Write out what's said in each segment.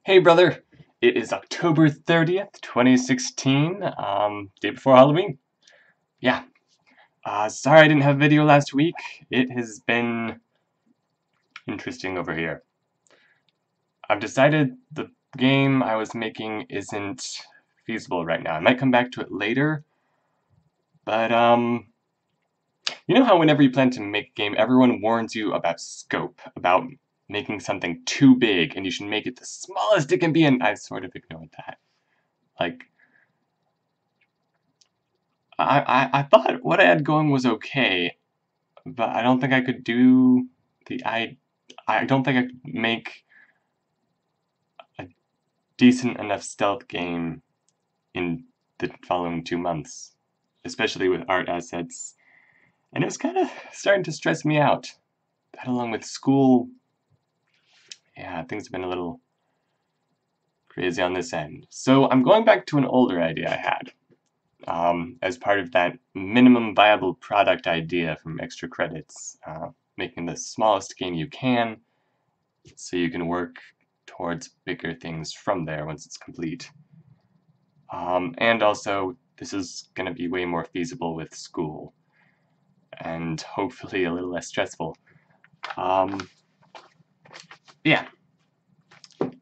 Hey brother, it is October 30th, 2016, day before Halloween. Yeah, sorry I didn't have a video last week. It has been interesting over here. I've decided the game I was making isn't feasible right now. I might come back to it later, but you know how whenever you plan to make a game, everyone warns you about scope, about making something too big, and you should make it the smallest it can be, and I sort of ignored that. Like, I thought what I had going was okay, but I don't think I could do I don't think I could make a decent enough stealth game in the following 2 months, especially with art assets, and it was kind of starting to stress me out. That along with school, yeah, things have been a little crazy on this end. So I'm going back to an older idea I had. As part of that minimum viable product idea from extra credits, making the smallest game you can so you can work towards bigger things from there once it's complete. And also, this is going to be way more feasible with school and hopefully a little less stressful. Yeah.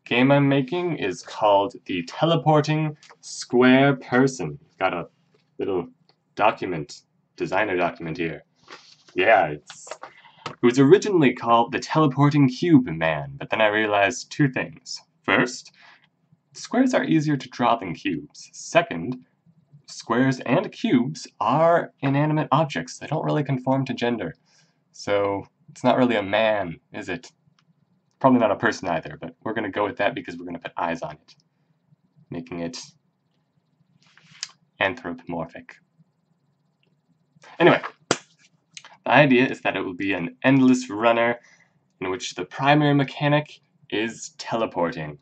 Game I'm making is called the Teleporting Square Person. Got a little designer document here. Yeah, it was originally called the Teleporting Cube Man, but then I realized two things. First, squares are easier to draw than cubes. Second, squares and cubes are inanimate objects. They don't really conform to gender. So it's not really a man, is it? Probably not a person either, but we're going to go with that because we're going to put eyes on it, making it anthropomorphic. Anyway, the idea is that it will be an endless runner in which the primary mechanic is teleporting.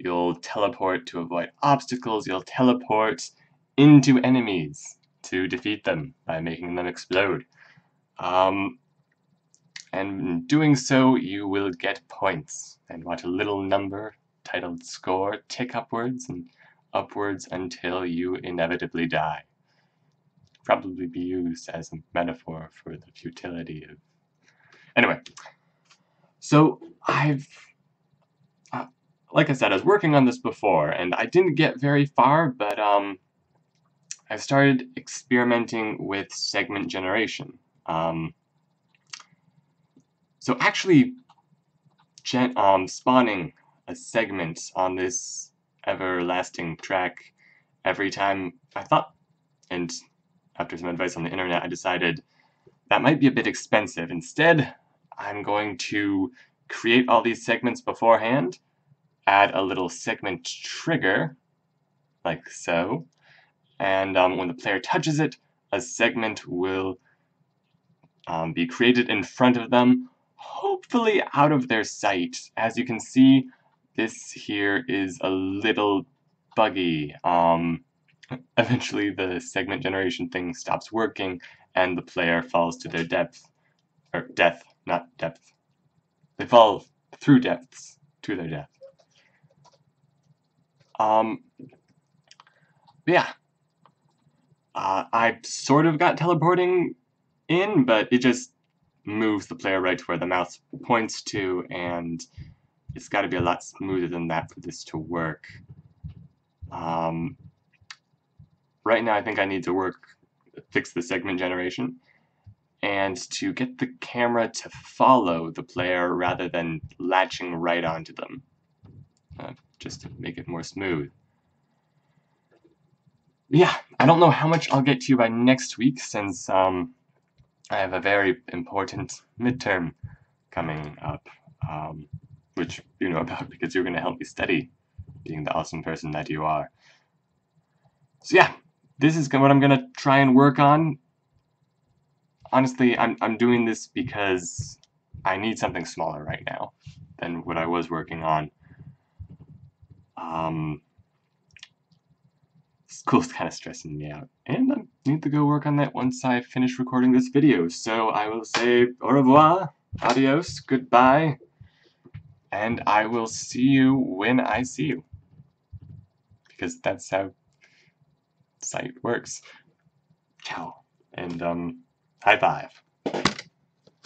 You'll teleport to avoid obstacles, you'll teleport into enemies to defeat them by making them explode. And in doing so, you will get points, and watch a little number titled score tick upwards and upwards until you inevitably die. Probably be used as a metaphor for the futility of... Anyway, so like I said, I was working on this before, and I didn't get very far, but I started experimenting with segment generation. So actually spawning a segment on this everlasting track every time I thought, and after some advice on the internet, I decided that might be a bit expensive. Instead, I'm going to create all these segments beforehand, add a little segment trigger, like so, and when the player touches it, a segment will be created in front of them, hopefully out of their sight. As you can see, this here is a little buggy. Eventually the segment generation thing stops working and the player falls to their depth. Or death, not depth. They fall through depths to their death. Yeah. I sort of got teleporting in, but it just moves the player right to where the mouse points to, and it's got to be a lot smoother than that for this to work. Right now I think I need to fix the segment generation, and to get the camera to follow the player rather than latching right onto them, just to make it more smooth. Yeah, I don't know how much I'll get to you by next week, since I have a very important midterm coming up, which you know about because you're going to help me study, being the awesome person that you are. So yeah, this is what I'm going to try and work on. Honestly, I'm doing this because I need something smaller right now than what I was working on. School's kind of stressing me out, and I need to go work on that once I finish recording this video. So I will say au revoir, adios, goodbye, and I will see you when I see you. Because that's how sight works. Ciao. And, high five.